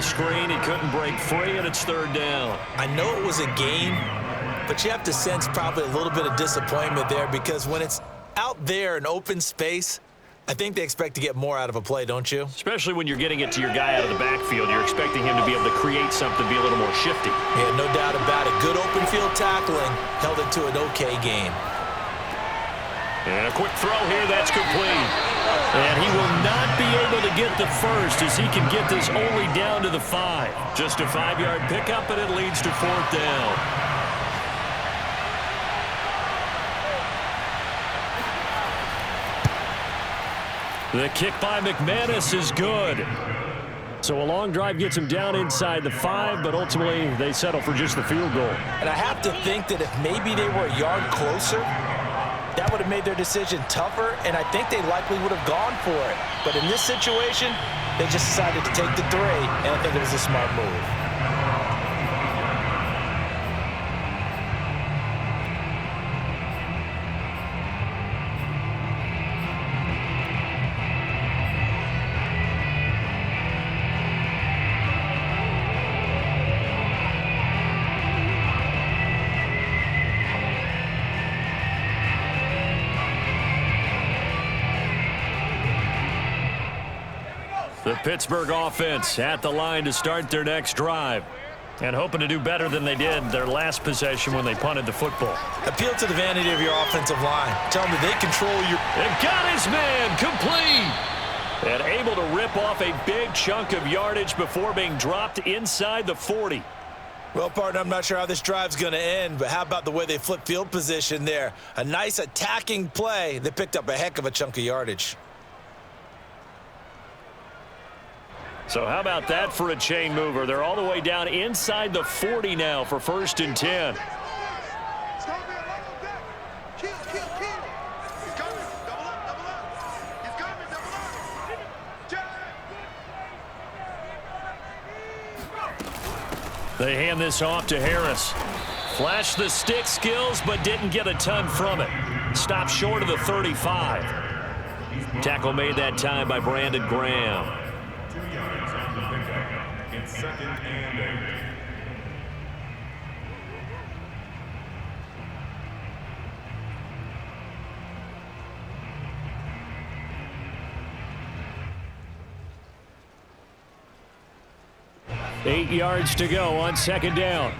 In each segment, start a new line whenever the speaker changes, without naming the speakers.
screen. He couldn't break free, and it's third down.
I know it was a gain, but you have to sense probably a little bit of disappointment there because when it's out there in open space, I think they expect to get more out of a play, don't you?
Especially when you're getting it to your guy out of the backfield. You're expecting him to be able to create something, be a little more shifty.
Yeah, no doubt about it. Good open field tackling held it to an okay game.
And a quick throw here, that's complete. And he will not be able to get the first as he can get this only down to the 5. Just a 5-yard pickup, and it leads to fourth down. The kick by McManus is good. So a long drive gets him down inside the 5, but ultimately they settle for just the field goal.
And I have to think that if maybe they were a yard closer, that would have made their decision tougher, and I think they likely would have gone for it. But in this situation, they just decided to take the 3, and I think it was a smart move.
The Pittsburgh offense at the line to start their next drive. And hoping to do better than they did their last possession when they punted the football.
Appeal to the vanity of your offensive line. Tell them that they control your...
And got his man complete. And able to rip off a big chunk of yardage before being dropped inside the 40.
Well, partner, I'm not sure how this drive's going to end, but how about the way they flip field position there? A nice attacking play that picked up a heck of a chunk of yardage.
So how about that for a chain mover? They're all the way down inside the 40 now for 1st and 10. They hand this off to Harris. Flashed the stick skills, but didn't get a ton from it. Stopped short of the 35. Tackle made that time by Brandon Graham.
2nd and
8 yards to go on 2nd down.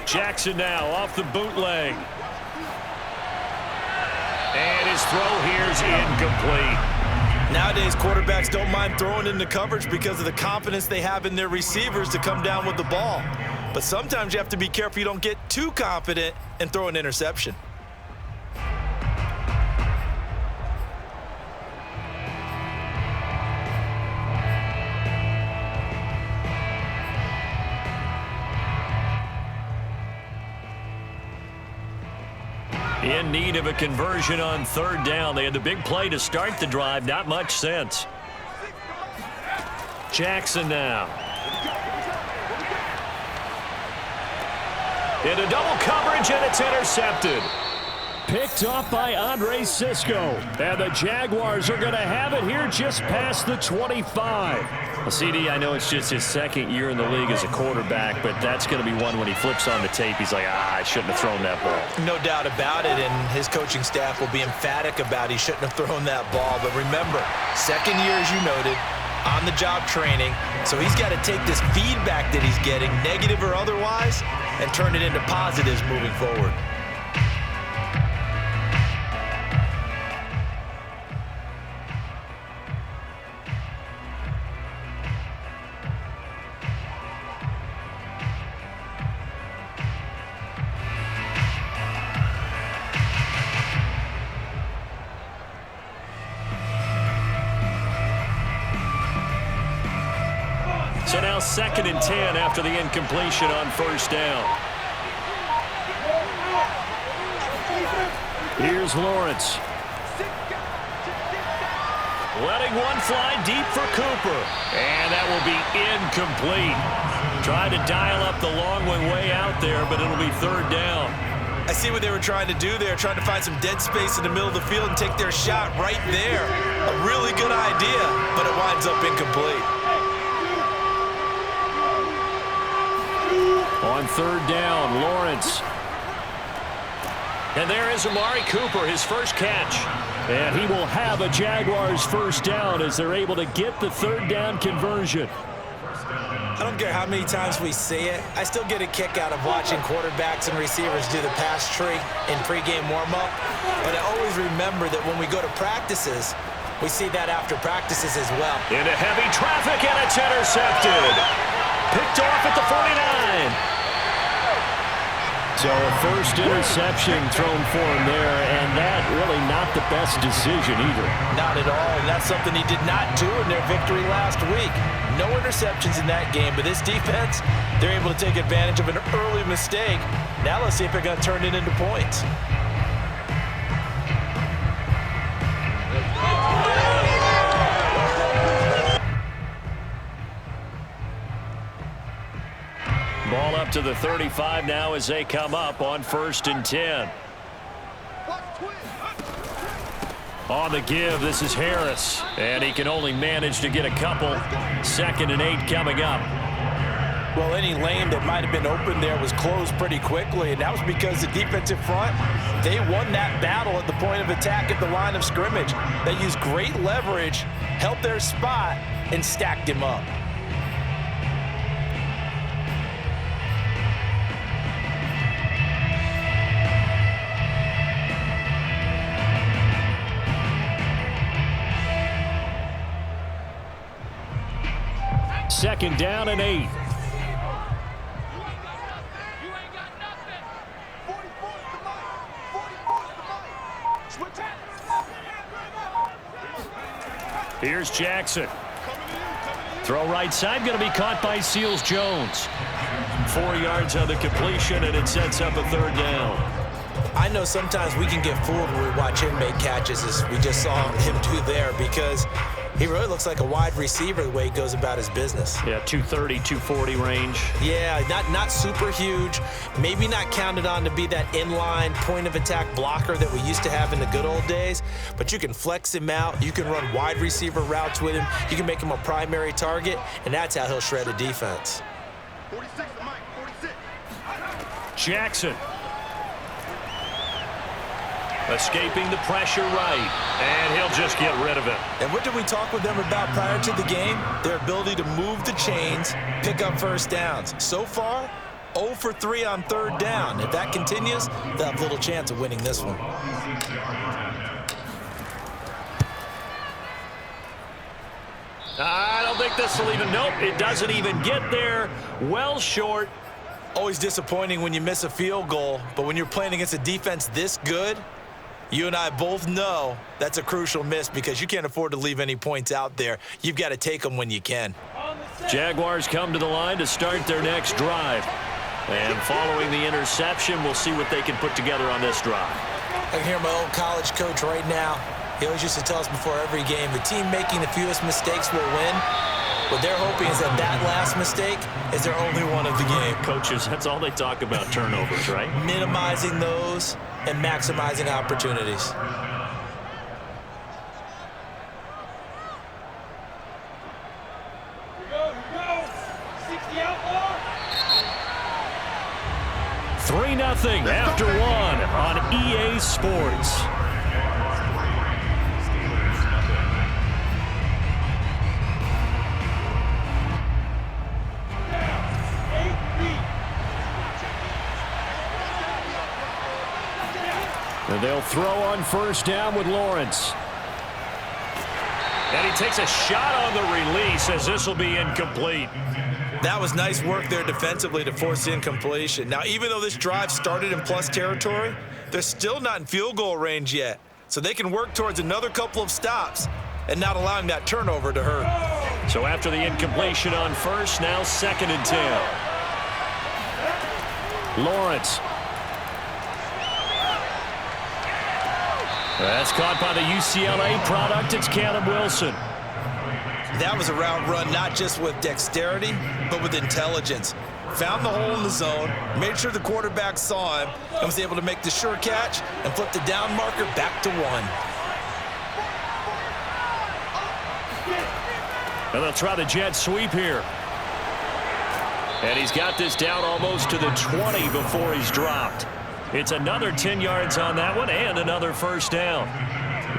Jackson now off the bootleg. And his throw here's incomplete.
Nowadays, quarterbacks don't mind throwing into coverage because of the confidence they have in their receivers to come down with the ball. But sometimes you have to be careful you don't get too confident and throw an interception.
In need of a conversion on 3rd down. They had the big play to start the drive. Not much sense. Jackson now. Into double coverage, and it's intercepted. Picked off by Andre Sisco. And the Jaguars are going to have it here just past the 25. Well, CD, I know it's just his 2nd year in the league as a quarterback, but that's going to be one when he flips on the tape. He's like, I shouldn't have thrown that ball.
No doubt about it, and his coaching staff will be emphatic about he shouldn't have thrown that ball. But remember, 2nd year, as you noted, on-the-job training, so he's got to take this feedback that he's getting, negative or otherwise, and turn it into positives moving forward.
So now 2nd and 10 after the incompletion on 1st down. Here's Lawrence. Letting one fly deep for Cooper. And that will be incomplete. Tried to dial up the long one way out there, but it'll be 3rd down.
I see what they were trying to do there, trying to find some dead space in the middle of the field and take their shot right there. A really good idea. winds up incomplete.
On third down, Lawrence. And there is Amari Cooper, his first catch. And he will have a Jaguars first down as they're able to get the third down conversion.
I don't care how many times we see it. I still get a kick out of watching quarterbacks and receivers do the pass tree in pregame warm-up. But I always remember that when we go to practices, we see that after practices as well.
Into heavy traffic, and it's intercepted. Picked off at the 49. So a first interception thrown for him there, and that really not the best decision either.
Not at all, and that's something he did not do in their victory last week. No interceptions in that game, but this defense, they're able to take advantage of an early mistake. Now let's see if they're going to turn it into points.
Ball up to the 35 now as they come up on 1st and 10. On the give, this is Harris. And he can only manage to get a couple. 2nd and 8 coming up.
Well, any lane that might have been open there was closed pretty quickly, and that was because the defensive front, they won that battle at the point of attack at the line of scrimmage. They used great leverage, held their spot, and stacked him up.
Second down and 8. Here's Jackson. Throw right side, going to be caught by Seals-Jones. 4 yards on the completion, and it sets up a third down.
I know sometimes we can get fooled when we watch him make catches, as we just saw him do there, because he really looks like a wide receiver the way he goes about his business.
Yeah, 230, 240 range.
Yeah, not super huge. Maybe not counted on to be that inline point-of-attack blocker that we used to have in the good old days. But you can flex him out. You can run wide receiver routes with him. You can make him a primary target, and that's how he'll shred a defense.
46, Mike, 46.
Jackson. Escaping the pressure right, and he'll just get rid of it.
And what did we talk with them about prior to the game? Their ability to move the chains, pick up first downs. So far, 0 for 3 on third down. If that continues, they'll have little chance of winning this one.
I don't think this will even, nope, it doesn't even get there. Well short.
Always disappointing when you miss a field goal, but when you're playing against a defense this good, you and I both know that's a crucial miss because you can't afford to leave any points out there. You've got to take them when you can.
Jaguars come to the line to start their next drive. And following the interception, we'll see what they can put together on this drive.
I can hear my old college coach right now. He always used to tell us before every game, the team making the fewest mistakes will win. What they're hoping is that that last mistake is their only one of the game.
Coaches, that's all they talk about, turnovers, right?
Minimizing those and maximizing opportunities.
Go, 60 outlaw.
3-0 after 1 on EA Sports. And they'll throw on first down with Lawrence. And he takes a shot on the release as this will be incomplete.
That was nice work there defensively to force the incompletion. Now, even though this drive started in plus territory, they're still not in field goal range yet. So they can work towards another couple of stops and not allowing that turnover to hurt.
So after the incompletion on first, now 2nd and 10. Lawrence. That's caught by the UCLA product. It's Caleb Wilson.
That was a route run not just with dexterity, but with intelligence. Found the hole in the zone, made sure the quarterback saw him, and was able to make the sure catch and flip the down marker back to 1.
And they'll try the jet sweep here. And he's got this down almost to the 20 before he's dropped. It's another 10 yards on that one and another first down.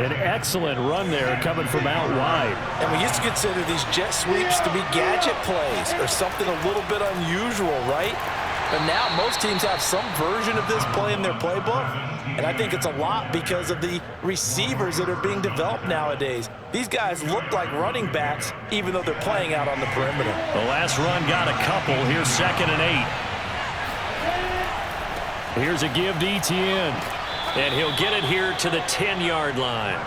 An excellent run there coming from out wide.
And we used to consider these jet sweeps to be gadget plays or something a little bit unusual, right? But now most teams have some version of this play in their playbook. And I think it's a lot because of the receivers that are being developed nowadays. These guys look like running backs even though they're playing out on the perimeter.
The last run got a couple. Here's 2nd and 8. Here's a give to Etienne. And he'll get it here to the 10-yard line.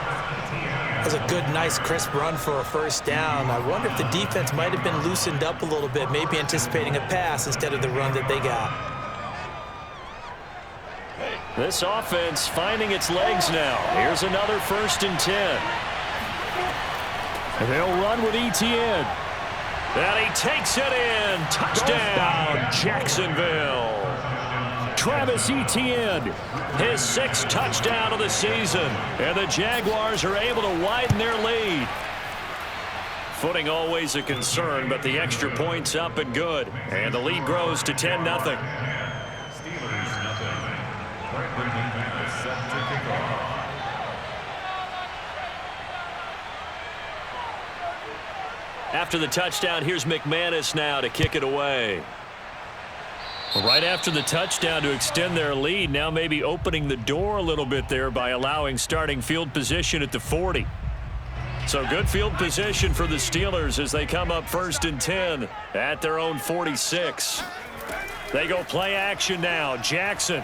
That's a good, nice, crisp run for a first down. I wonder if the defense might have been loosened up a little bit, maybe anticipating a pass instead of the run that they got.
This offense finding its legs now. Here's another 1st and 10. And they'll run with Etienne. And he takes it in. Touchdown, Jacksonville. Travis Etienne, his 6th touchdown of the season. And the Jaguars are able to widen their lead. Footing always a concern, but the extra point's up and good. And the lead grows to 10-0. After the touchdown, here's McManus now to kick it away. Right after the touchdown to extend their lead, now maybe opening the door a little bit there by allowing starting field position at the 40. So good field position for the Steelers as they come up 1st and 10 at their own 46. They go play action now. Jackson.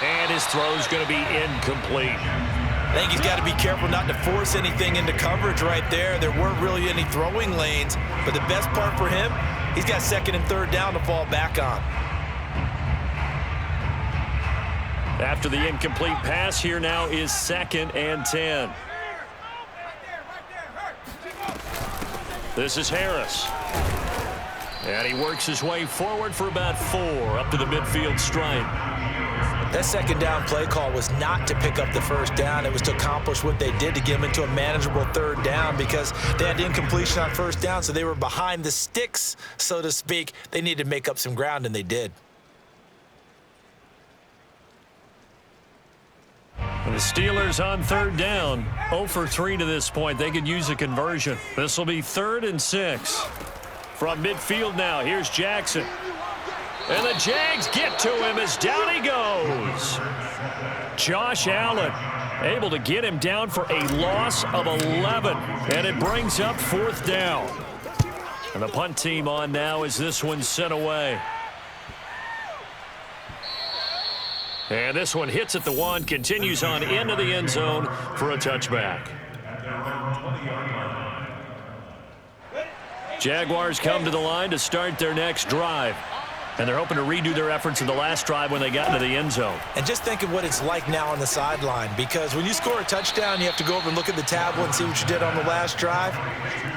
And his throw's going to be incomplete.
I think he's got to be careful not to force anything into coverage right there. There weren't really any throwing lanes, but the best part for him, he's got 2nd and 3rd down to fall back on.
After the incomplete pass, here now is 2nd and 10. This is Harris. And he works his way forward for about 4 up to the midfield stripe.
That 2nd down play call was not to pick up the 1st down. It was to accomplish what they did to get them into a manageable 3rd down because they had incompletion on 1st down, so they were behind the sticks, so to speak. They needed to make up some ground, and they did.
And the Steelers on 3rd down, 0 for 3 to this point. They could use a conversion. This will be 3rd and 6. From midfield now, here's Jackson. And the Jags get to him as down he goes. Josh Allen able to get him down for a loss of 11. And it brings up 4th down. And the punt team on now as this one's sent away. And this one hits at the 1, continues on into the end zone for a touchback. Jaguars come to the line to start their next drive. And they're hoping to redo their efforts in the last drive when they got into the end zone.
And just think of what it's like now on the sideline, because when you score a touchdown, you have to go over and look at the tablet and see what you did on the last drive.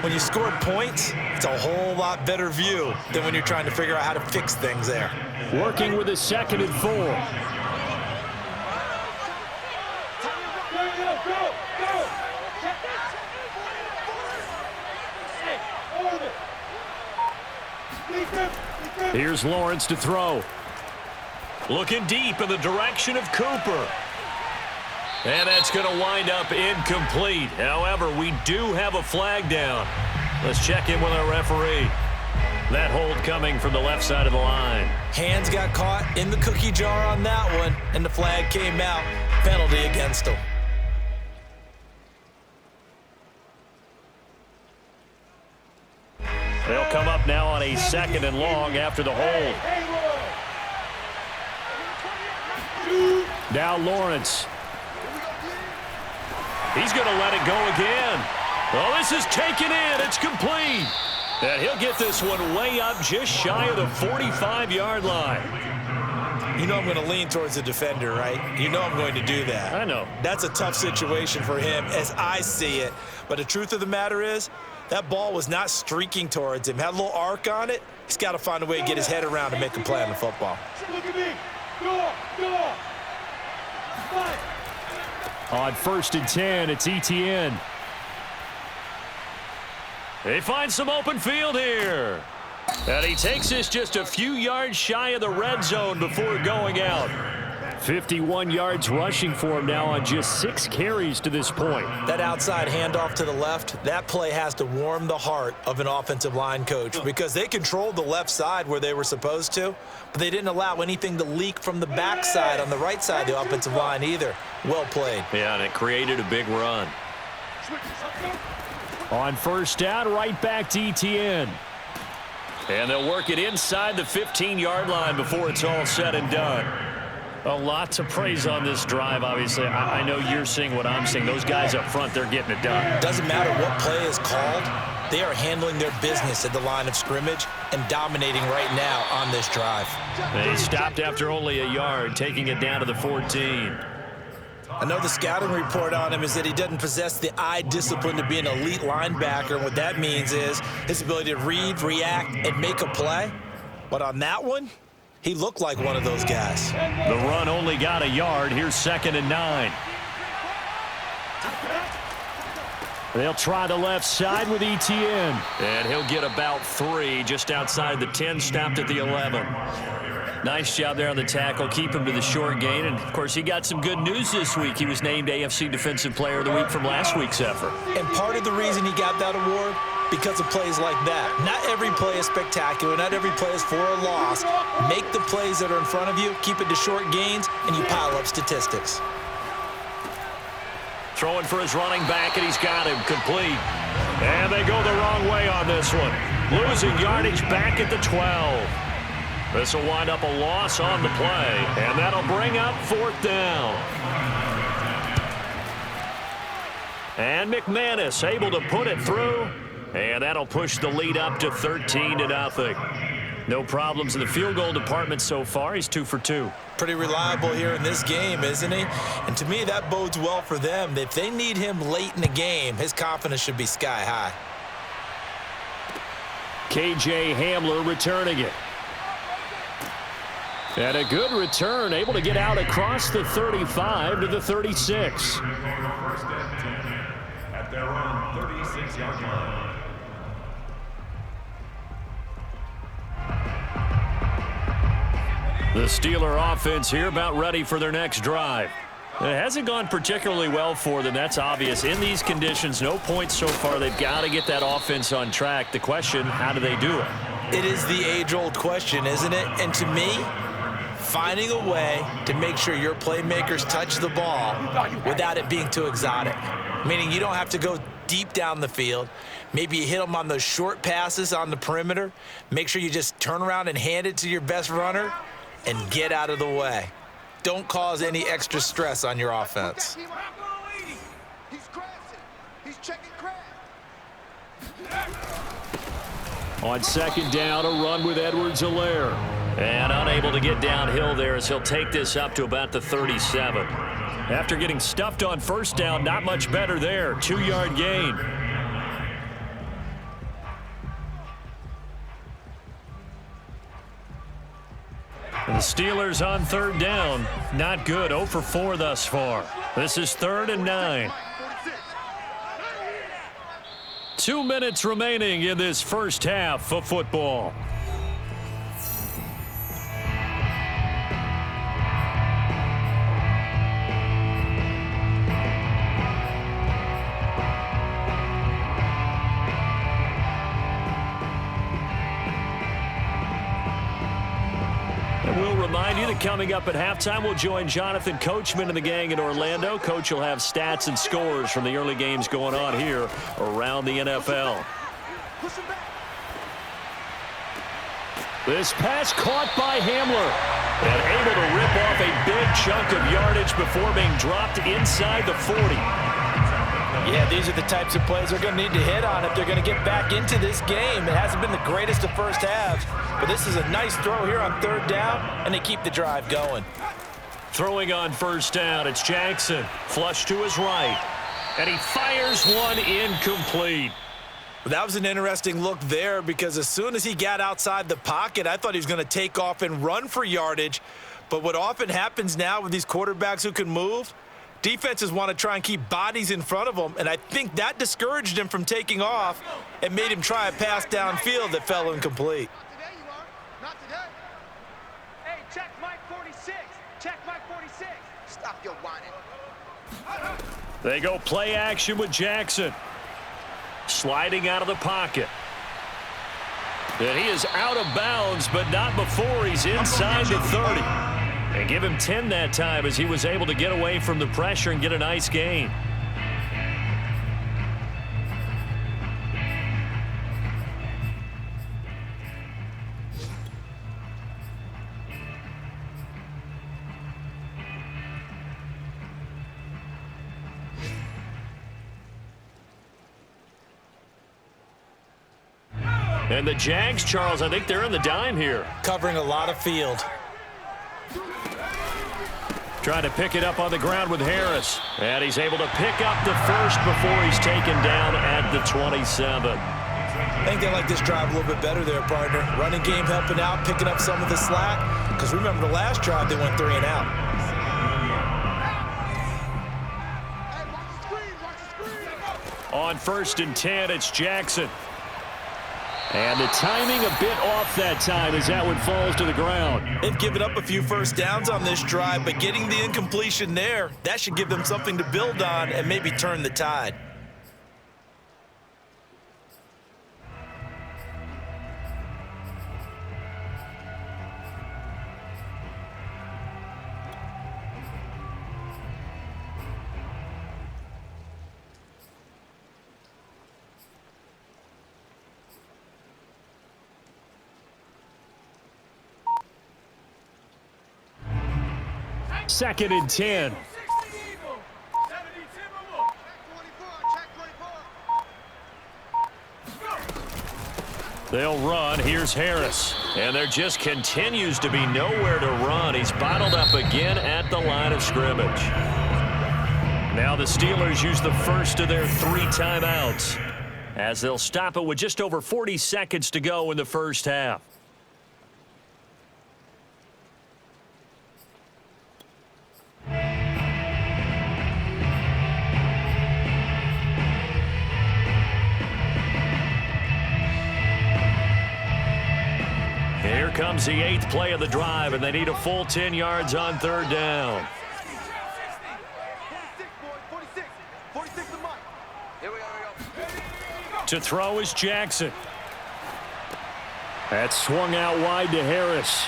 When you scored points, it's a whole lot better view than when you're trying to figure out how to fix things there.
Working with a 2nd and 4. Here's Lawrence to throw. Looking deep in the direction of Cooper. And that's going to wind up incomplete. However, we do have a flag down. Let's check in with our referee. That hold coming from the left side of the line.
Hands got caught in the cookie jar on that one, and the flag came out. Penalty against him.
They'll come up now on a 2nd and long after the hold. Now Lawrence. He's going to let it go again. Oh, this is taken in. It's complete. And he'll get this one way up just shy of the 45-yard line.
You know I'm going to lean towards the defender, right? You know I'm going to do that.
I know.
That's a tough situation for him as I see it. But the truth of the matter is, that ball was not streaking towards him. Had a little arc on it. He's got to find a way to get his head around and make a play on the football.
Look at me. Go.
On 1st and 10, it's Etienne. They find some open field here. And he takes this just a few yards shy of the red zone before going out. 51 yards rushing for him now on just 6 carries to this point.
That outside handoff to the left, that play has to warm the heart of an offensive line coach because they controlled the left side where they were supposed to, but they didn't allow anything to leak from the backside on the right side of the offensive line either. Well played.
Yeah, and it created a big run. On first down, right back to ETN. And they'll work it inside the 15-yard line before it's all said and done. A lot to praise on this drive, obviously. I know you're seeing what I'm seeing. Those guys up front, they're getting it done.
Doesn't matter what play is called. They are handling their business at the line of scrimmage and dominating right now on this drive.
They stopped after only a yard, taking it down to the 14.
I know the scouting report on him is that he doesn't possess the eye discipline to be an elite linebacker. And what that means is his ability to read, react, and make a play. But on that one, he looked like one of those guys.
The run only got a yard. Here's 2nd and 9. They'll try the left side with ETN. And he'll get about 3 just outside the 10, stopped at the 11. Nice job there on the tackle. Keep him to the short gain. And, of course, he got some good news this week. He was named AFC Defensive Player of the Week from last week's effort.
And part of the reason he got that award, because of plays like that. Not every play is spectacular. Not every play is for a loss. Make the plays that are in front of you, keep it to short gains, and you pile up statistics.
Throwing for his running back, and he's got him complete. And they go the wrong way on this one. Losing yardage back at the 12. This will wind up a loss on the play, and that'll bring up 4th down. And McManus able to put it through, and that'll push the lead up to 13-0. No problems in the field goal department so far. He's 2 for 2.
Pretty reliable here in this game, isn't he? And to me, that bodes well for them. If they need him late in the game, his confidence should be sky high.
K.J. Hamler returning it. And a good return, able to get out across the 35 to the 36.
At their own 36-yard line.
The Steeler offense here about ready for their next drive. It hasn't gone particularly well for them. That's obvious. In these conditions, no points so far. They've got to get that offense on track. The question, how do they do it?
It is the age-old question, isn't it? And to me, finding a way to make sure your playmakers touch the ball without it being too exotic. Meaning you don't have to go deep down the field. Maybe you hit them on those short passes on the perimeter. Make sure you just turn around and hand it to your best runner and get out of the way. Don't cause any extra stress on your offense.
On 2nd down, a run with Edwards-Helaire. And unable to get downhill there as he'll take this up to about the 37. After getting stuffed on 1st down, not much better there. 2-yard gain. And the Steelers on 3rd down. Not good. 0 for 4 thus far. This is 3rd and 9. 2 minutes remaining in this first half of football. Remind you that coming up at halftime, we'll join Jonathan Coachman and the gang in Orlando. Coach will have stats and scores from the early games going on here around the NFL. This pass caught by Hamler and able to rip off a big chunk of yardage before being dropped inside the 40.
Yeah, these are the types of plays they're going to need to hit on if they're going to get back into this game. It hasn't been the greatest of first halves, but this is a nice throw here on 3rd down, and they keep the drive going.
Throwing on 1st down, it's Jackson. Flush to his right, and he fires one incomplete.
That was an interesting look there because as soon as he got outside the pocket, I thought he was going to take off and run for yardage. But what often happens now with these quarterbacks who can move, Defenses want to try and keep bodies in front of him, and I think that discouraged him from taking off and made him try a pass downfield that fell incomplete.
Not today, you are. Not today. Hey, check Mike 46. Check Mike 46. Stop your whining.
They go play action with Jackson. Sliding out of the pocket. And he is out of bounds, but not before he's inside the 30. And give him 10 that time as he was able to get away from the pressure and get a nice gain. And the Jags, Charles, I think they're in the dime here.
Covering a lot of field.
Trying to pick it up on the ground with Harris. And he's able to pick up the first before he's taken down at the 27.
I think they like this drive a little bit better there, partner. Running game helping out, picking up some of the slack. Because remember the last drive, they went 3 and out.
On 1st and 10, it's Jackson. And the timing a bit off that time as that one falls to the ground.
They've given up a few first downs on this drive, but getting the incompletion there, that should give them something to build on and maybe turn the tide.
Second and 10. They'll run. Here's Harris. And there just continues to be nowhere to run. He's bottled up again at the line of scrimmage. Now the Steelers use the first of their 3 timeouts as they'll stop it with just over 40 seconds to go in the first half. Here comes the 8th play of the drive, and they need a full 10 yards on 3rd down.
46 to Mike. Here we go.
To throw is Jackson. That swung out wide to Harris.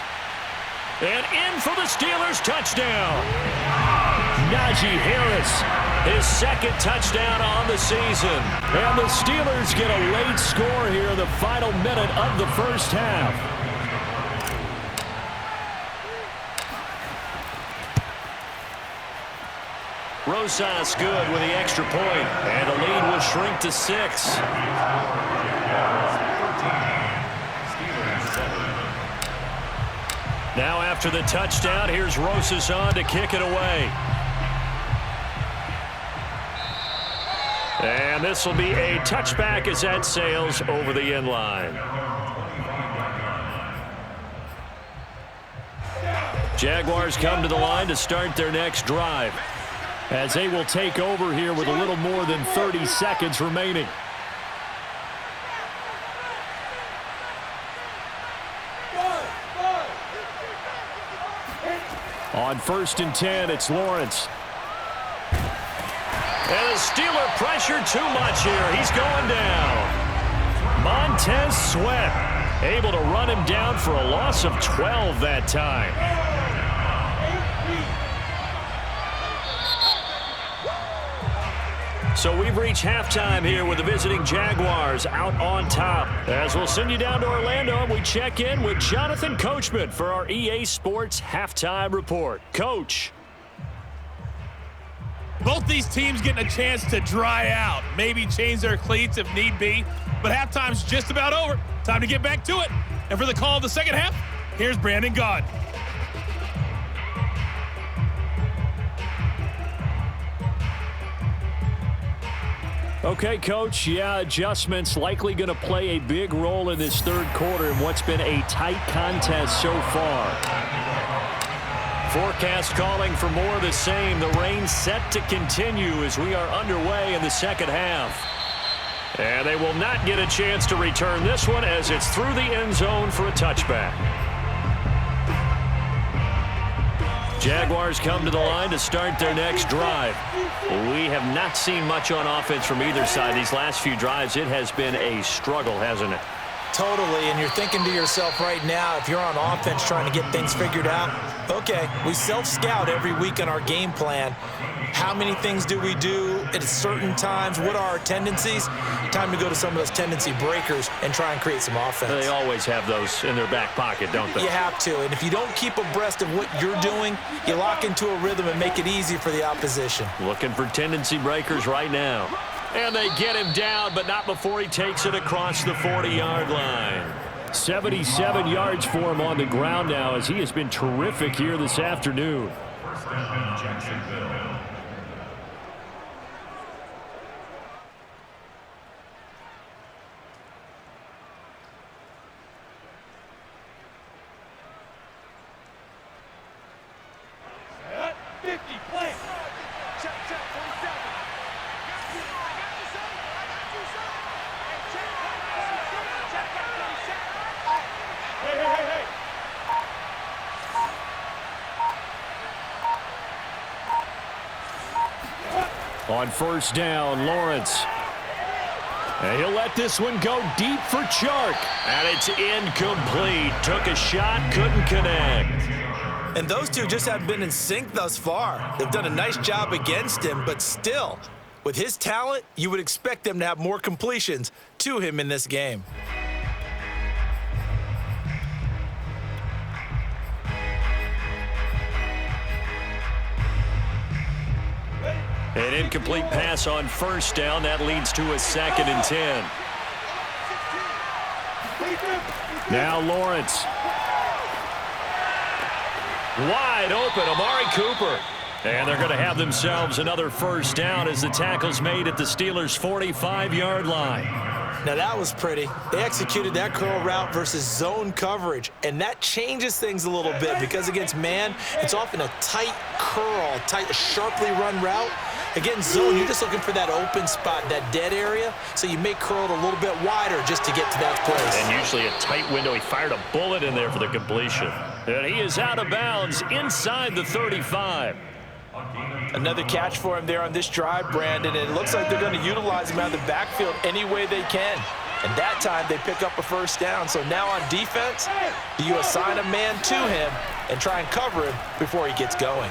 And in for the Steelers, touchdown. Najee Harris, his 2nd touchdown on the season. And the Steelers get a late score here in the final minute of the first half. Rosas good with the extra point, and the lead will shrink to 6. Now after the touchdown, here's Rosas on to kick it away. And this will be a touchback as that sails over the end line. Jaguars come to the line to start their next drive, as they will take over here with a little more than 30 seconds remaining. On 1st and 10, it's Lawrence. And the Steeler pressure too much here. He's going down. Montez Sweat able to run him down for a loss of 12 that time. So we've reached halftime here with the visiting Jaguars out on top. As we'll send you down to Orlando, and we check in with Jonathan Coachman for our EA Sports Halftime Report. Coach.
Both these teams getting a chance to dry out, maybe change their cleats if need be, but halftime's just about over. Time to get back to it. And for the call of the second half, here's Brandon Gaud.
Okay, Coach, yeah, adjustments likely going to play a big role in this third quarter in what's been a tight contest so far. forecast calling for more of the same. The rain set to continue as we are underway in the second half. And they will not get a chance to return this one as it's through the end zone for a touchback. Jaguars come to the line to start their next drive. We have not seen much on offense from either side these last few drives. It has been a struggle, hasn't it?
Totally, and you're thinking to yourself right now, if you're on offense trying to get things figured out, okay, we self-scout every week on our game plan. How many things do we do at certain times? What are our tendencies? Time to go to some of those tendency breakers and try and create some offense.
They always have those in their back pocket, don't they?
You have to, and if you don't keep abreast of what you're doing, you lock into a rhythm and make it easy for the opposition.
Looking for tendency breakers right now. And they get him down, but not before he takes it across the 40-yard line. 77 yards for him on the ground now as he has been terrific here this afternoon.
First down, Jacksonville.
On first down, Lawrence. And he'll let this one go deep for Chark. And it's incomplete. Took a shot, couldn't connect.
And those two just haven't been in sync thus far. They've done a nice job against him, but still, with his talent, you would expect them to have more completions to him in this game.
An incomplete pass on first down. That leads to a 2nd and 10. Now Lawrence. Wide open, Amari Cooper. And they're going to have themselves another first down as the tackle's made at the Steelers' 45-yard line.
Now that was pretty. They executed that curl route versus zone coverage, and that changes things a little bit because against man, it's often a tight curl, tight, sharply run route. Against zone, you're just looking for that open spot, that dead area, so you may curl it a little bit wider just to get to that place.
And usually a tight window. He fired a bullet in there for the completion. And he is out of bounds inside the 35.
Another catch for him there on this drive, Brandon. And it looks like they're going to utilize him out of the backfield any way they can. And that time they pick up a first down. So now on defense, do you assign a man to him and try and cover him before he gets going?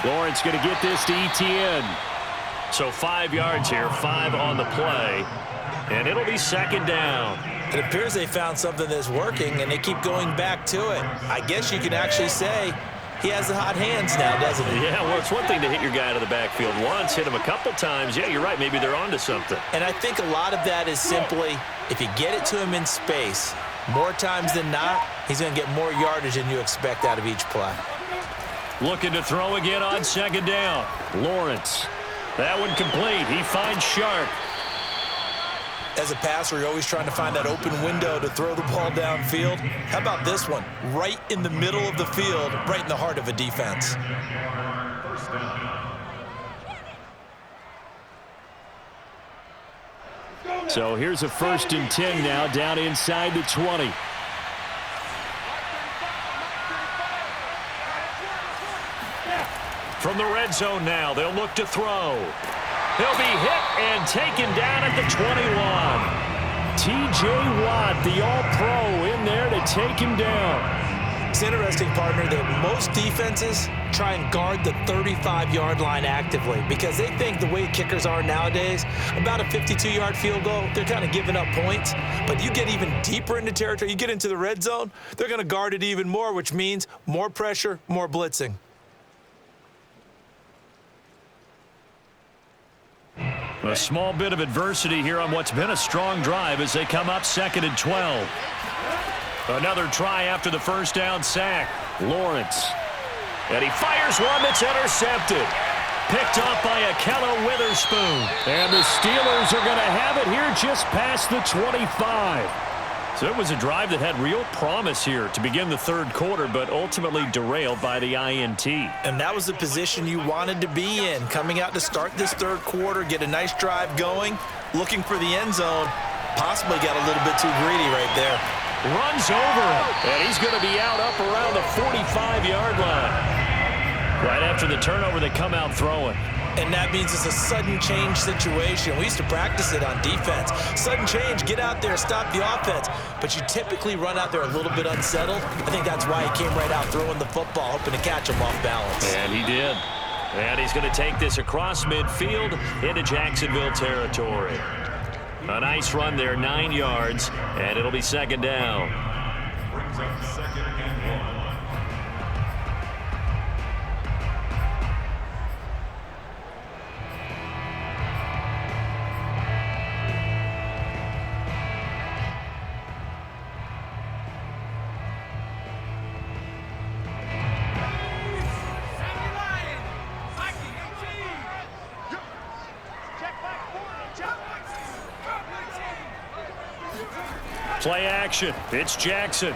Lawrence going to get this to Etienne. So 5 yards here, 5 on the play. And it'll be 2nd down.
It appears they found something that's working, and they keep going back to it. I guess you can actually say he has the hot hands now, doesn't he?
Yeah, well, it's one thing to hit your guy out of the backfield once, hit him a couple times. Yeah, you're right. Maybe they're onto something.
And I think a lot of that is simply if you get it to him in space, more times than not, he's going to get more yardage than you expect out of each play.
Looking to throw again on 2nd down. Lawrence. That one complete. He finds Sharp.
As a passer, you're always trying to find that open window to throw the ball downfield. How about this one? Right in the middle of the field, right in the heart of a defense.
First down.
So here's a 1st and 10 now down inside the 20. From the red zone now, they'll look to throw. He'll be hit and taken down at the 21. T.J. Watt, the all-pro, in there to take him down.
It's interesting, partner, that most defenses try and guard the 35-yard line actively because they think the way kickers are nowadays, about a 52-yard field goal, they're kind of giving up points. But you get even deeper into territory, you get into the red zone, they're going to guard it even more, which means more pressure, more blitzing.
A small bit of adversity here on what's been a strong drive as they come up 2nd and 12. Another try after the first down sack. Lawrence. And he fires one that's intercepted. Picked off by Akello Witherspoon. And the Steelers are going to have it here just past the 25. So it was a drive that had real promise here to begin the third quarter, but ultimately derailed by the INT.
And that was the position you wanted to be in, coming out to start this third quarter, get a nice drive going, looking for the end zone. Possibly got a little bit too greedy right there.
Runs over him, and he's going to be out up around the 45-yard line. Right after the turnover, they come out throwing.
And that means it's a sudden change situation. We used to practice it on defense. Sudden change, get out there, stop the offense. But you typically run out there a little bit unsettled. I think that's why he came right out throwing the football, hoping to catch him off balance.
And he did. And he's going to take this across midfield into Jacksonville territory. A nice run there, 9 yards, and it'll be second down.
Brings up second and 1.
Play action. It's Jackson.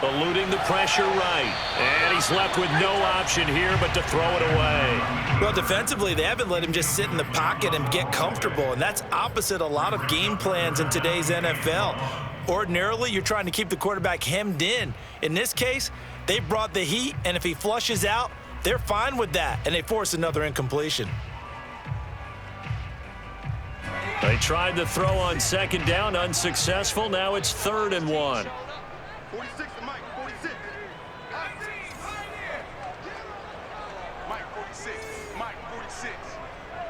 Eluding the pressure right. And he's left with no option here but to throw it away.
Well, defensively, they haven't let him just sit in the pocket and get comfortable, and that's opposite a lot of game plans in today's NFL. Ordinarily, you're trying to keep the quarterback hemmed in. In this case, they brought the heat, and if he flushes out, they're fine with that, and they force another incompletion.
They tried the throw on second down, unsuccessful. Now it's 3rd and 1.
46 to Mike, 46. Mike, 46. Mike, 46.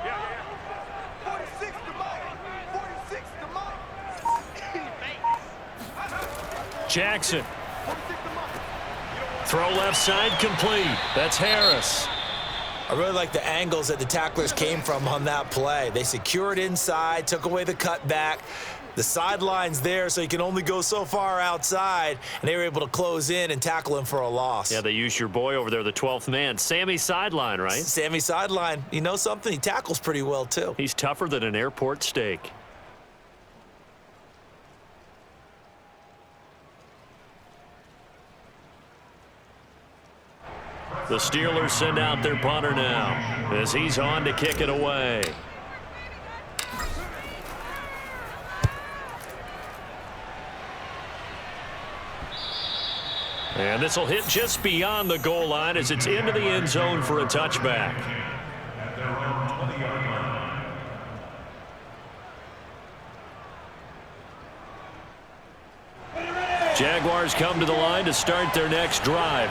Yeah. 46 to Mike. 46 to Mike.
Jackson.
46 to Mike.
Throw left side complete. That's Harris.
I really like the angles that the tacklers came from on that play. They secured inside, took away the cutback. The sideline's there, so you can only go so far outside, and they were able to close in and tackle him for a loss.
Yeah, they used your boy over there, the 12th man. Sammy sideline, right?
Sammy sideline. You know something? He tackles pretty well, too.
He's tougher than an airport steak. The Steelers send out their punter now as he's on to kick it away. And this will hit just beyond the goal line as it's into the end zone for a touchback.
At their own 20-yard line.
Jaguars come to the line to start their next drive.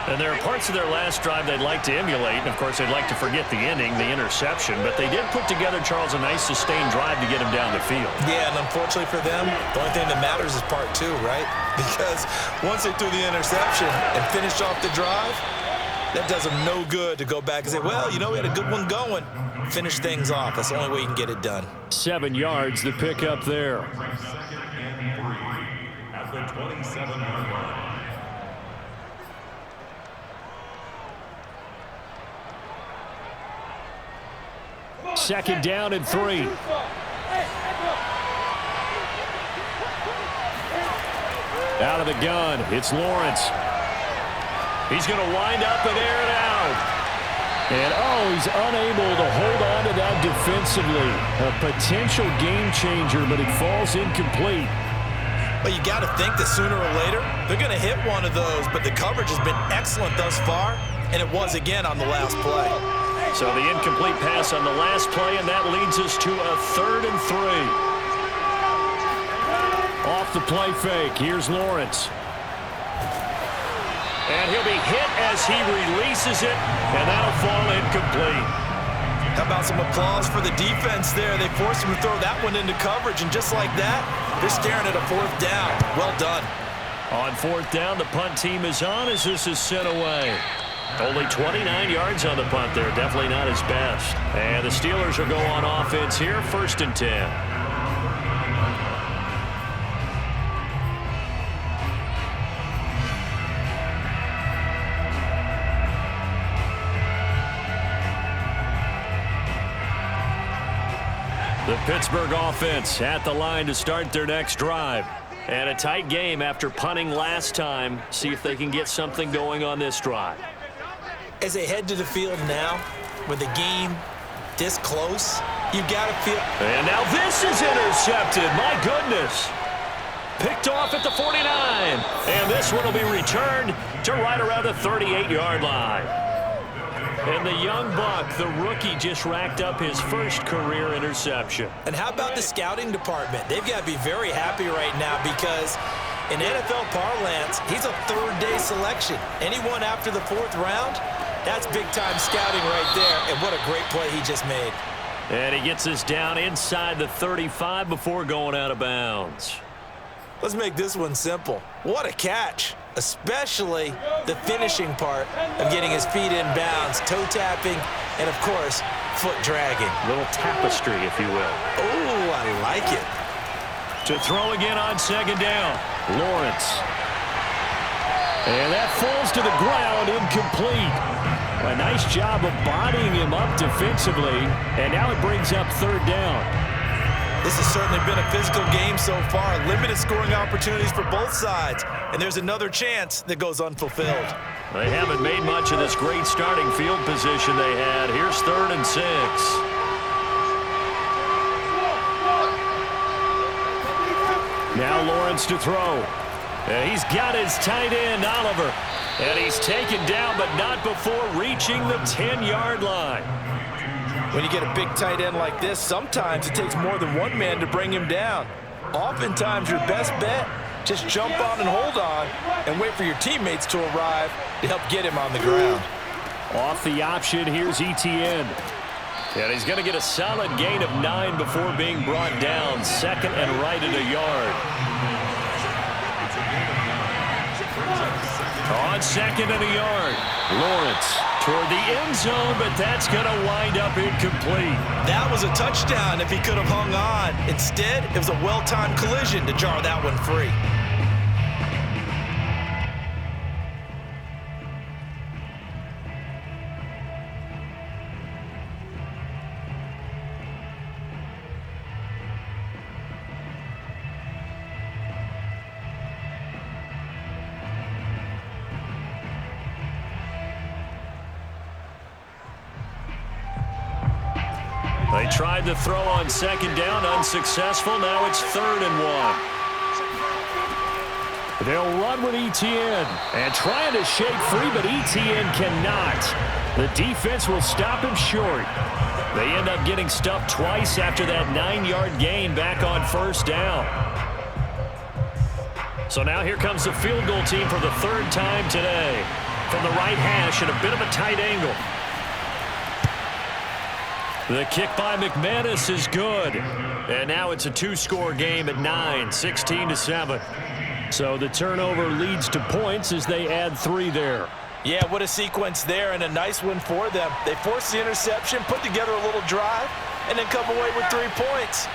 And there are parts of their last drive they'd like to emulate. And, of course, they'd like to forget the inning, the interception. But they did put together, Charles, a nice sustained drive to get him down the field.
Yeah, and unfortunately for them, the only thing that matters is part 2, right? Because once they threw the interception and finished off the drive, that does them no good to go back and say, well, you know, we had a good one going. Finish things off. That's the only way you can get it done.
7 yards, the pickup there.
Second and 3 at the 27-yard line.
Second down and 3. Out of the gun, it's Lawrence. He's going to wind up and air it out. And, he's unable to hold on to that defensively. A potential game changer, but it falls incomplete.
But you got to think that sooner or later, they're going to hit one of those. But the coverage has been excellent thus far, and it was again on the last play.
So the incomplete pass on the last play, and that leads us to a 3rd and 3. Off the play fake, here's Lawrence. And he'll be hit as he releases it, and that'll fall incomplete.
How about some applause for the defense there? They forced him to throw that one into coverage, and just like that, they're staring at a 4th down. Well done.
On 4th down, the punt team is on as this is sent away. Only 29 yards on the punt there. Definitely not his best. And the Steelers will go on offense here, 1st and 10. The Pittsburgh offense at the line to start their next drive. And a tight game after punting last time. See if they can get something going on this drive.
As they head to the field now, with the game this close, you got to feel...
And now this is intercepted. My goodness. Picked off at the 49. And this one will be returned to right around the 38-yard line. And the young buck, the rookie, just racked up his first career interception.
And how about the scouting department? They've got to be very happy right now because in NFL parlance, he's a third-day selection. Anyone after the fourth round, that's big-time scouting right there. And what a great play he just made.
And he gets us down inside the 35 before going out of bounds.
Let's make this one simple. What a catch, especially the finishing part of getting his feet in bounds, toe tapping, and of course, foot dragging.
Little tapestry, if you will.
Oh, I like it.
To throw again on second down, Lawrence. And that falls to the ground, incomplete. A nice job of bodying him up defensively, and now it brings up third down.
This has certainly been a physical game so far. Limited scoring opportunities for both sides. And there's another chance that goes unfulfilled.
They haven't made much of this great starting field position they had. Here's 3rd and 6. Now Lawrence to throw. And he's got his tight end, Oliver. And he's taken down, but not before reaching the 10-yard line.
When you get a big tight end like this, sometimes it takes more than one man to bring him down. Oftentimes, your best bet, just jump on and hold on and wait for your teammates to arrive to help get him on the ground.
Off the option, here's Etienne. And he's going to get a solid gain of 9 before being brought down. 2nd and right at a yard. On 2nd and a yard, Lawrence toward the end zone, but that's going to wind up incomplete.
That was a touchdown if he could have hung on. Instead, it was a well-timed collision to jar that one free.
They tried to throw on second down, unsuccessful. Now it's 3rd and 1. They'll run with Etienne and trying to shake free, but Etienne cannot. The defense will stop him short. They end up getting stuffed twice after that 9-yard gain back on 1st down. So now here comes the field goal team for the 3rd time today. From the right hash at a bit of a tight angle. The kick by McManus is good. And now it's a 2-score game at 9, 16-7. So the turnover leads to points as they add 3 there.
Yeah, what a sequence there, and a nice one for them. They forced the interception, put together a little drive, and then come away with 3 points.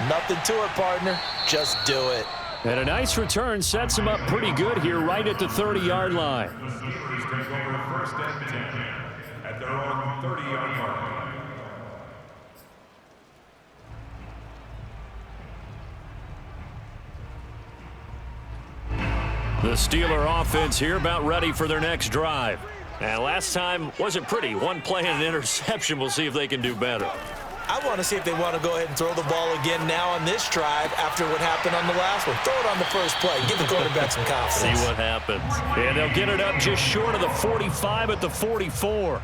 Nothing to it, partner. Just do it.
And a nice return sets them up pretty good here right at the 30-yard line.
The Steelers take over 1st and 10 at their own 30-yard line.
The Steeler offense here about ready for their next drive. And last time wasn't pretty. 1 play and an interception. We'll see if they can do better.
I want to see if they want to go ahead and throw the ball again now on this drive after what happened on the last one. Throw it on the first play. Give the quarterback some confidence.
See what happens. And they'll get it up just short of the 45 at the 44.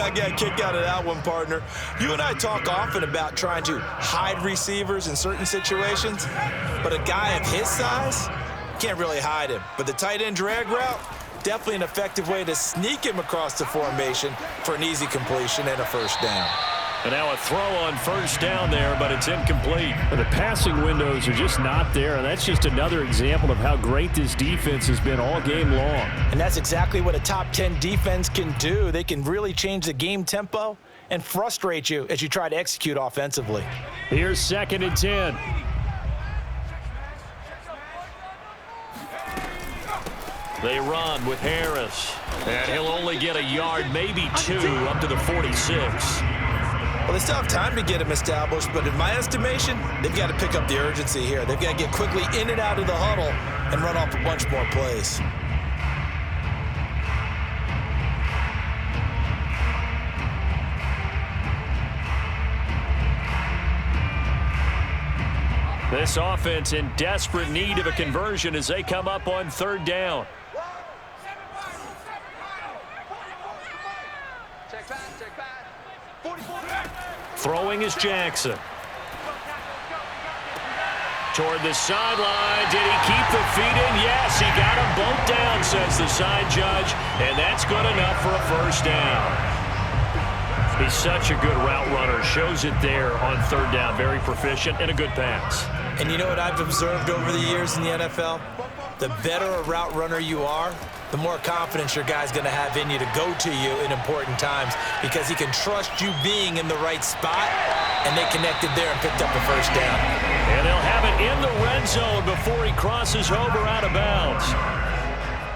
I got a kick out of that one, partner. You and I talk often about trying to hide receivers in certain situations, but a guy of his size can't really hide him. But the tight end drag route, definitely an effective way to sneak him across the formation for an easy completion and a 1st down.
And now a throw on 1st down there, but it's incomplete. The passing windows are just not there, and that's just another example of how great this defense has been all game long.
And that's exactly what a top 10 defense can do. They can really change the game tempo and frustrate you as you try to execute offensively.
Here's 2nd and 10. They run with Harris. And he'll only get a yard, maybe 2, up to the 46.
Well, they still have time to get him established, but in my estimation, they've got to pick up the urgency here. They've got to get quickly in and out of the huddle and run off a bunch more plays.
This offense in desperate need of a conversion as they come up on third down.
Check back. 44.
Throwing is Jackson. Toward the sideline. Did he keep the feet in? Yes, he got them both down, says the side judge. And that's good enough for a first down. He's such a good route runner. Shows it there on third down. Very proficient and a good pass.
And you know what I've observed over the years in the NFL? The better a route runner you are, the more confidence your guy's going to have in you to go to you in important times because he can trust you being in the right spot, and they connected there and picked up a first down.
And they'll have it in the red zone before he crosses over out of bounds.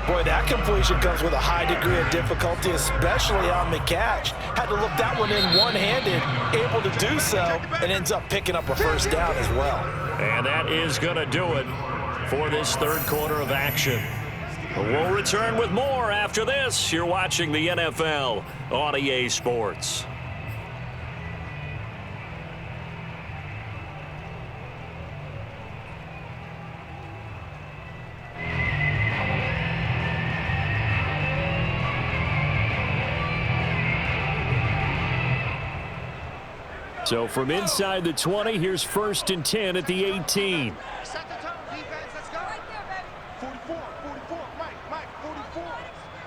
Boy, that completion comes with a high degree of difficulty, especially on the catch. Had to look that one in one-handed, able to do so, and ends up picking up a first down as well.
And that is going to do it for this third quarter of action. We'll return with more after this. You're watching the NFL on EA Sports. So from inside the 20, here's 1st and 10 at the 18.
Set the tone, defense. Let's go. Right there, baby. 44. Mike, 44.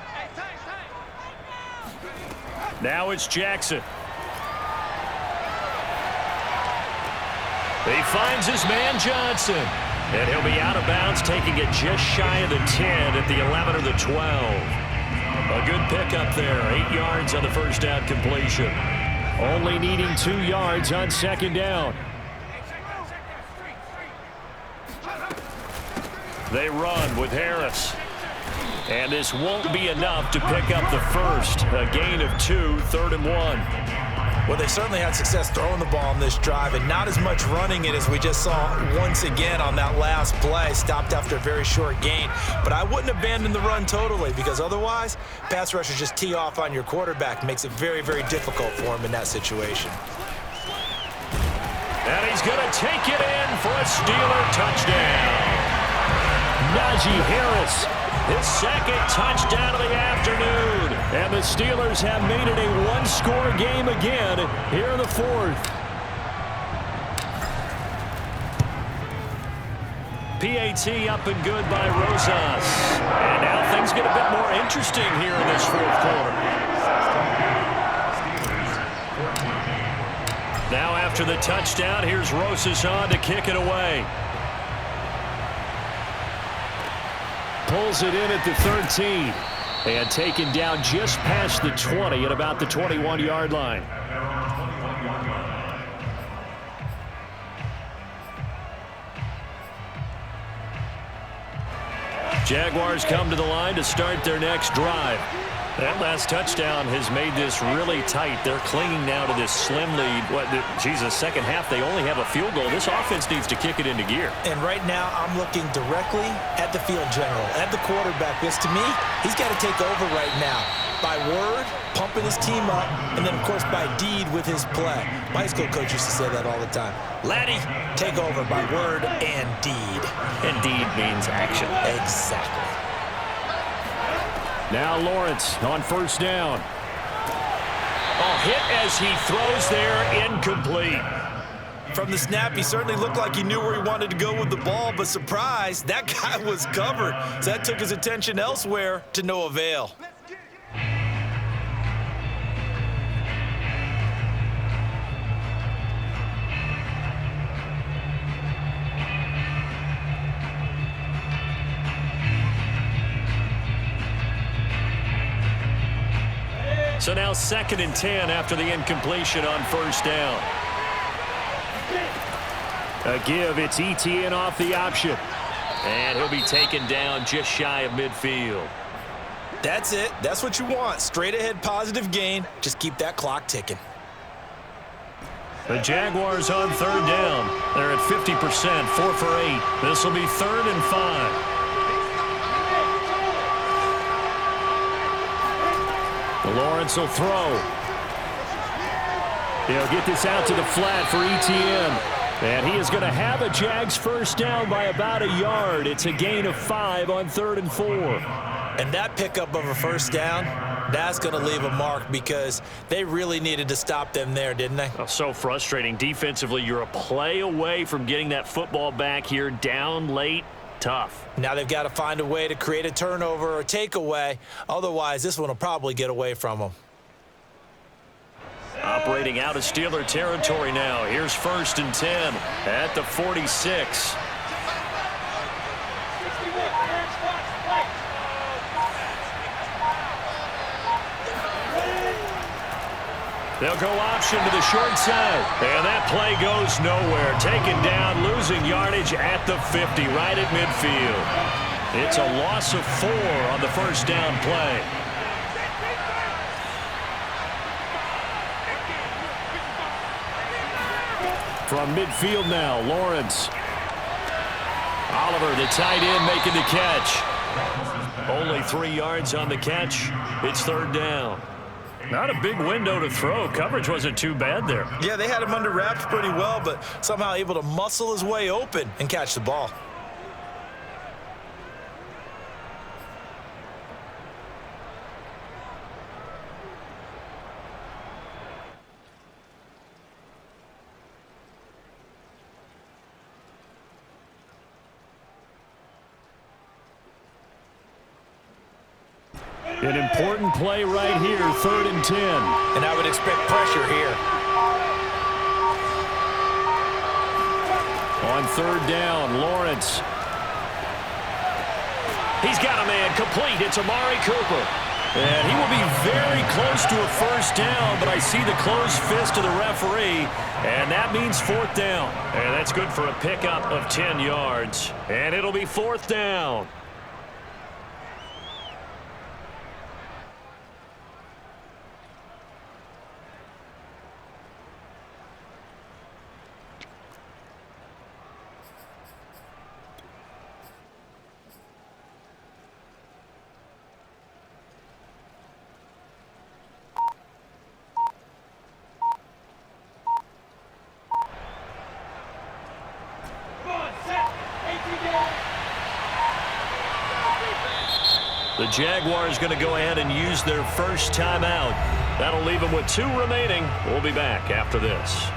Hey, time.
Now it's Jackson. He finds his man Johnson. And he'll be out of bounds, taking it just shy of the 10 at the 11 or the 12. A good pickup there. 8 yards on the first down completion. Only needing 2 yards on second down. They run with Harris. And this won't be enough to pick up the first. A gain of 2, 3rd and 1.
Well, they certainly had success throwing the ball in this drive and not as much running it as we just saw once again on that last play. Stopped after a very short gain. But I wouldn't abandon the run totally because otherwise, pass rushers just tee off on your quarterback. Makes it very, very difficult for him in that situation.
And he's going to take it in for a Steeler touchdown. Najee Harris, his second touchdown of the afternoon. And the Steelers have made it a one-score game again here in the fourth. PAT up and good by Rosas. And now things get a bit more interesting here in this fourth quarter. Now after the touchdown, here's Rosas on to kick it away. Pulls it in at the 13. And taken down just past the 20 at about the 21-yard line. Jaguars come to the line to start their next drive. That last touchdown has made this really tight. They're clinging now to this slim lead. Second half, they only have a field goal. This offense needs to kick it into gear.
And right now, I'm looking directly at the field general, at the quarterback, because to me, he's got to take over right now. By word, pumping his team up, and then, of course, by deed with his play. My high school coach used to say that all the time. Laddie, take over by word and deed.
And deed means action.
Exactly.
Now Lawrence on first down. Hit as he throws there, incomplete.
From the snap, he certainly looked like he knew where he wanted to go with the ball, but surprise, that guy was covered. So that took his attention elsewhere to no avail.
So now 2nd and 10 after the incompletion on first down. A give, it's ETN off the option. And he'll be taken down just shy of midfield.
That's it. That's what you want. Straight ahead positive gain. Just keep that clock ticking.
The Jaguars on third down. They're at 50%, 4 for 8. This will be 3rd and 5. Lawrence will throw. He'll get this out to the flat for ETN. And he is going to have a Jags first down by about a yard. It's a gain of 5 on 3rd and 4.
And that pickup of a first down, that's going to leave a mark because they really needed to stop them there, didn't they?
Oh, so frustrating. Defensively, you're a play away from getting that football back here, down late. Tough.
Now they've got to find a way to create a turnover or takeaway. Otherwise, this one will probably get away from them.
Operating out of Steeler territory now. Here's 1st and 10 at the 46. They'll go option to the short side. And that play goes nowhere. Taken down, losing yardage at the 50, right at midfield. It's a loss of 4 on the first down play. From midfield now, Lawrence. Oliver, the tight end, making the catch. Only 3 yards on the catch. It's 3rd down. Not a big window to throw. Coverage wasn't too bad there.
Yeah, they had him under wraps pretty well, but somehow able to muscle his way open and catch the ball.
An important play right here, 3rd and 10.
And I would expect pressure here.
On 3rd down, Lawrence. He's got a man complete. It's Amari Cooper. And he will be very close to a first down, but I see the closed fist of the referee, and that means 4th down. And that's good for a pickup of 10 yards. And it'll be 4th down. The Jaguars going to go ahead and use their first timeout. That'll leave them with 2 remaining. We'll be back after this.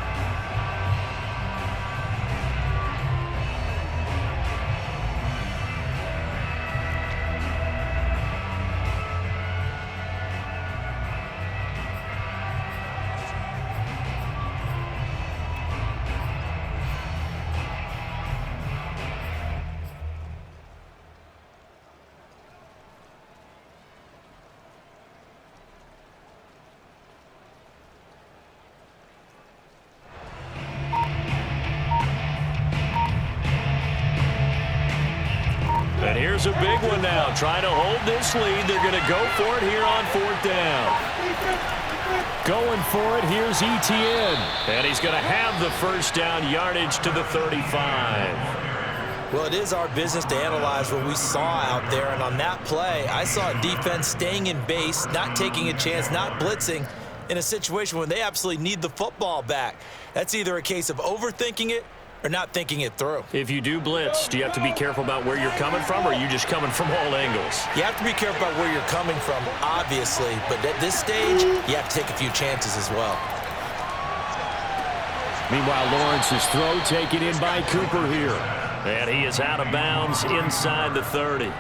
And here's a big one now. Trying to hold this lead. They're going to go for it here on 4th down. Going for it, here's ETN. And he's going to have the first down, yardage to the 35.
Well, it is our business to analyze what we saw out there. And on that play, I saw a defense staying in base, not taking a chance, not blitzing in a situation when they absolutely need the football back. That's either a case of overthinking it or not thinking it through.
If you do blitz, do you have to be careful about where you're coming from, or are you just coming from all angles?
You have to be careful about where you're coming from, obviously, but at this stage, you have to take a few chances as well.
Meanwhile, Lawrence's throw taken in by Cooper here. And he is out of bounds inside the 30.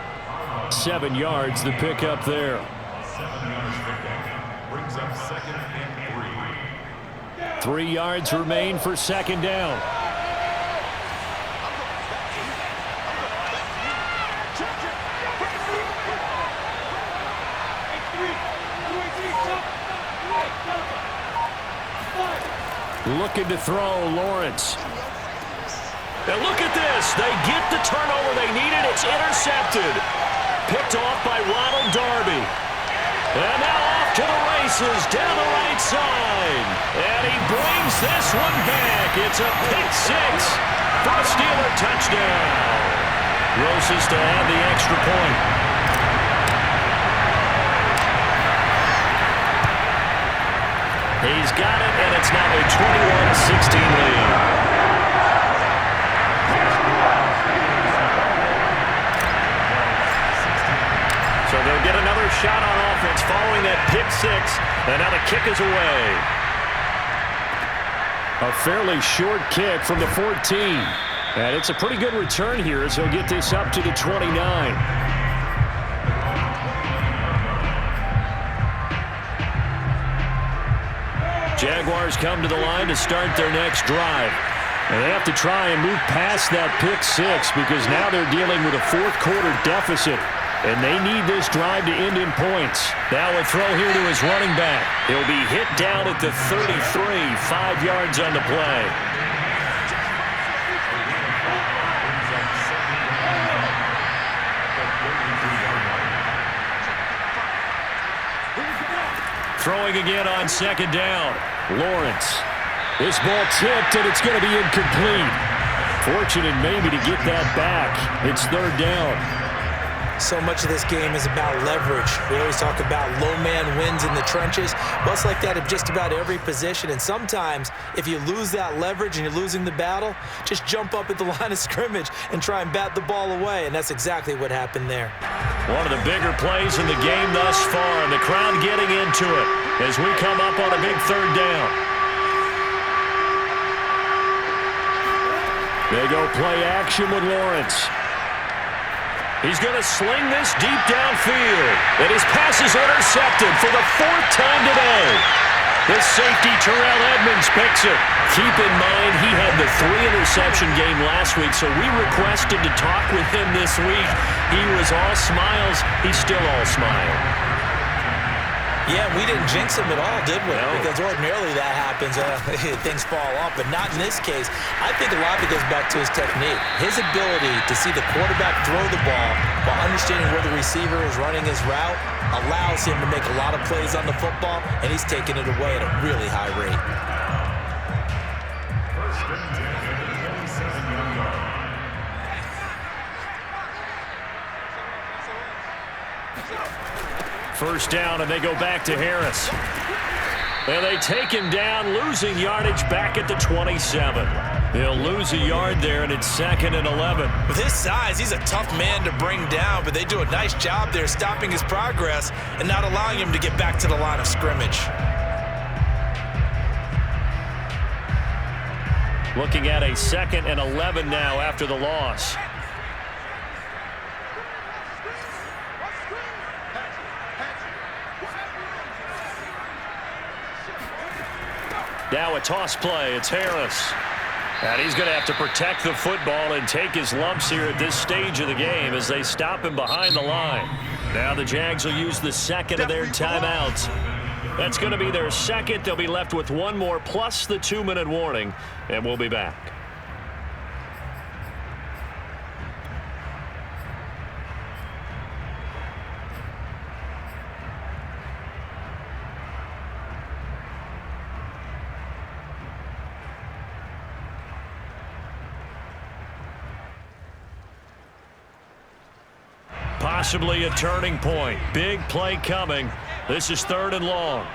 7 yards, the pickup there.
7 yards pickup. Brings up 2nd and 3.
3 yards remain for 2nd down. Looking to throw, Lawrence. And look at this. They get the turnover they needed. It's intercepted. Picked off by Ronald Darby. And now off to the races down the right side. And he brings this one back. It's a pick six for a Steeler touchdown. Roses to add the extra point. He's got it, and it's now a 21-16 lead. So they'll get another shot on offense following that pick six, and now the kick is away. A fairly short kick from the 14. And it's a pretty good return here as he'll get this up to the 29. Jaguars come to the line to start their next drive. And they have to try and move past that pick six because now they're dealing with a fourth quarter deficit. And they need this drive to end in points. Now a throw here to his running back. He'll be hit down at the 33, 5 yards on the play. Throwing again on second down. Lawrence. This ball tipped, and it's going to be incomplete. Fortunate maybe to get that back. It's third down.
So much of this game is about leverage. We always talk about low man wins in the trenches. Well, it's like that at just about every position. And sometimes, if you lose that leverage and you're losing the battle, just jump up at the line of scrimmage and try and bat the ball away. And that's exactly what happened there.
One of the bigger plays in the game thus far, and the crowd getting into it as we come up on a big third down. They go play action with Lawrence. He's going to sling this deep downfield. And his pass is intercepted for the fourth time today. The safety, Terrell Edmonds, picks it. Keep in mind, he had the 3-interception game last week, so we requested to talk with him this week. He was all smiles. He's still all smile.
Yeah, we didn't jinx him at all, did we?
No.
Because ordinarily that happens. Things fall off, but not in this case. I think a lot of it goes back to his technique. His ability to see the quarterback throw the ball while understanding where the receiver is running his route allows him to make a lot of plays on the football, and he's taking it away at a really high rate.
First down, and they go back to Harris. And they take him down, losing yardage back at the 27. They'll lose a yard there, and it's 2nd and 11.
With his size, he's a tough man to bring down, but they do a nice job there stopping his progress and not allowing him to get back to the line of scrimmage.
Looking at a 2nd and 11 now after the loss. Now a toss play. It's Harris. And he's going to have to protect the football and take his lumps here at this stage of the game as they stop him behind the line. Now the Jags will use the second of their timeouts. That's going to be their second. They'll be left with one more plus the 2-minute warning, and we'll be back. Possibly a turning point. Big play coming. This is 3rd and long.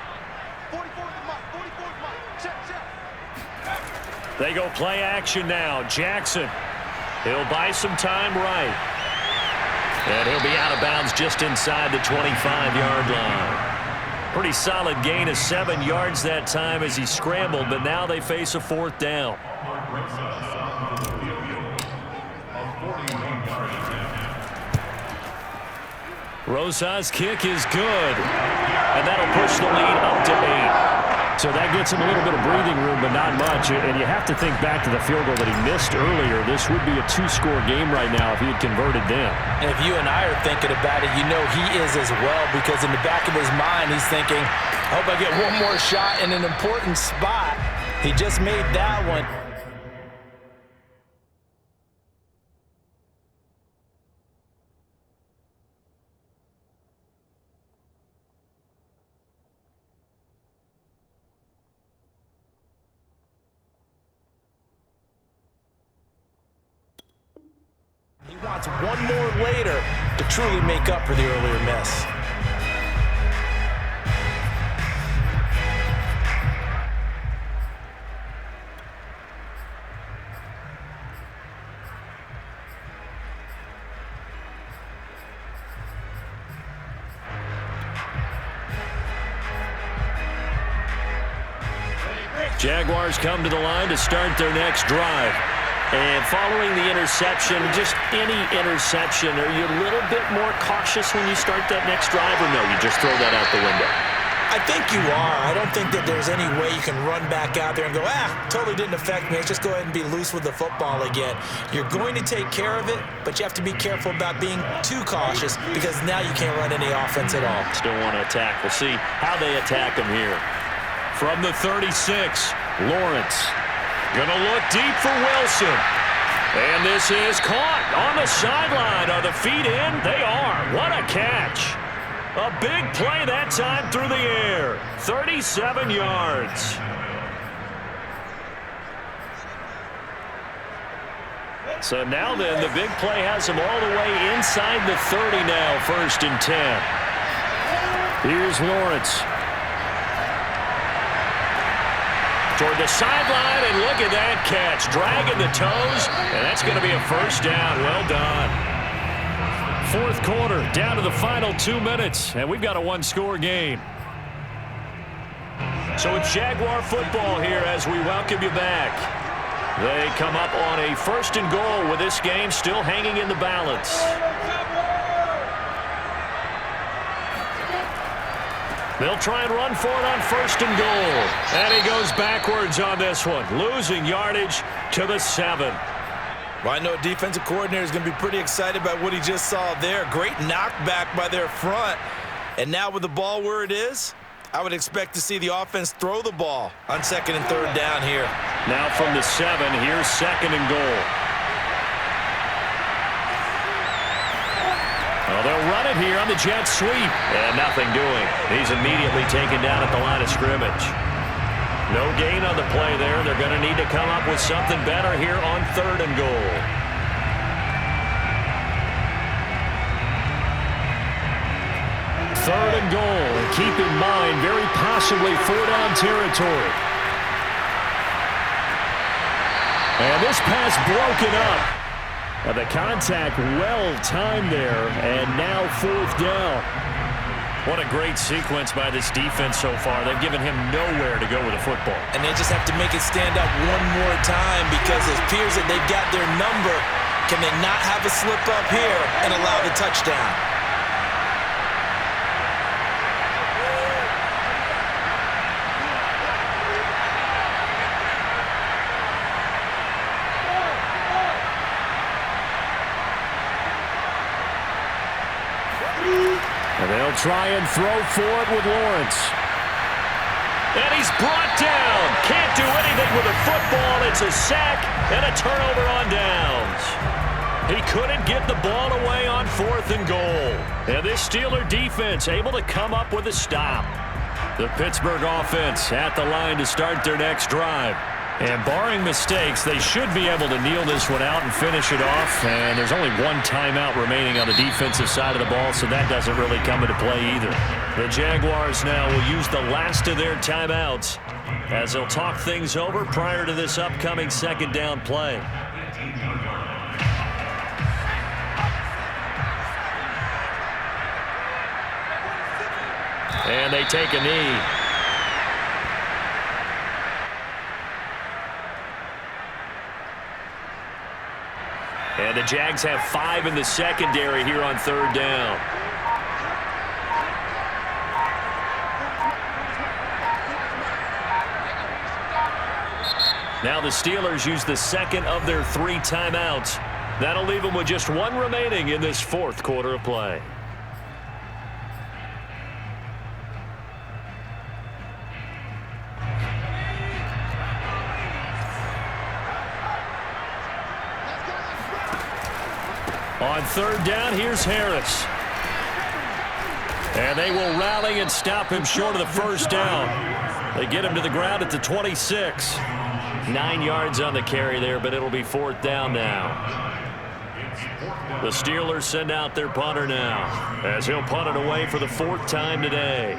They go play action now. Jackson. He'll buy some time right. And he'll be out of bounds just inside the 25-yard line. Pretty solid gain of 7 yards that time as he scrambled, but now they face a 4th down. Rosa's kick is good, and that'll push the lead up to 8. So that gets him a little bit of breathing room, but not much. And you have to think back to the field goal that he missed earlier. This would be a 2-score game right now if he had converted then.
And if you and I are thinking about it, you know he is as well, because in the back of his mind, he's thinking, I hope I get one more shot in an important spot. He just made that one. shots one more later to truly make up for the earlier miss.
Jaguars come to the line to start their next drive. And following the interception, just any interception, are you a little bit more cautious when you start that next drive, or no, you just throw that out the window?
I think you are. I don't think that there's any way you can run back out there and go, totally didn't affect me. Let's just go ahead and be loose with the football again. You're going to take care of it, but you have to be careful about being too cautious because now you can't run any offense at all.
Still want to attack. We'll see how they attack them here. From the 36, Lawrence. Gonna look deep for Wilson. And this is caught on the sideline. Are the feet in? They are. What a catch. A big play that time through the air. 37 yards. So now then, the big play has him all the way inside the 30 now, 1st and 10. Here's Lawrence. Toward the sideline, and look at that catch. Dragging the toes, and that's going to be a 1st down. Well done. 4th quarter, down to the final 2 minutes, and we've got a 1-score game. So it's Jaguar football here as we welcome you back. They come up on a 1st and goal with this game still hanging in the balance. They'll try and run for it on 1st and goal. And he goes backwards on this one, losing yardage to the 7.
Well, I know a defensive coordinator is going to be pretty excited about what he just saw there. Great knockback by their front. And now with the ball where it is, I would expect to see the offense throw the ball on 2nd and 3rd down here.
Now from the 7, here's 2nd and goal. Well, they'll run it here on the jet sweep. And nothing doing. He's immediately taken down at the line of scrimmage. No gain on the play there. They're going to need to come up with something better here on 3rd and goal. Third and goal. And keep in mind, very possibly 4-down territory. And this pass broken up. The contact well-timed there, and now 4th down. What a great sequence by this defense so far. They've given him nowhere to go with the football.
And they just have to make it stand up one more time because it appears that they've got their number. Can they not have a slip up here and allow the touchdown?
And they'll try and throw for it with Lawrence. And he's brought down. Can't do anything with the football. It's a sack and a turnover on downs. He couldn't get the ball away on 4th and goal. And this Steeler defense able to come up with a stop. The Pittsburgh offense at the line to start their next drive. And barring mistakes, they should be able to kneel this one out and finish it off. And there's only one timeout remaining on the defensive side of the ball, so that doesn't really come into play either. The Jaguars now will use the last of their timeouts as they'll talk things over prior to this upcoming 2nd down play. And they take a knee. And the Jags have 5 in the secondary here on 3rd down. Now the Steelers use the 2nd of their 3 timeouts. That'll leave them with just 1 remaining in this 4th quarter of play. On 3rd down, here's Harris. And they will rally and stop him short of the 1st down. They get him to the ground at the 26. 9 yards on the carry there, but it'll be 4th down now. The Steelers send out their punter now, as he'll punt it away for the 4th time today.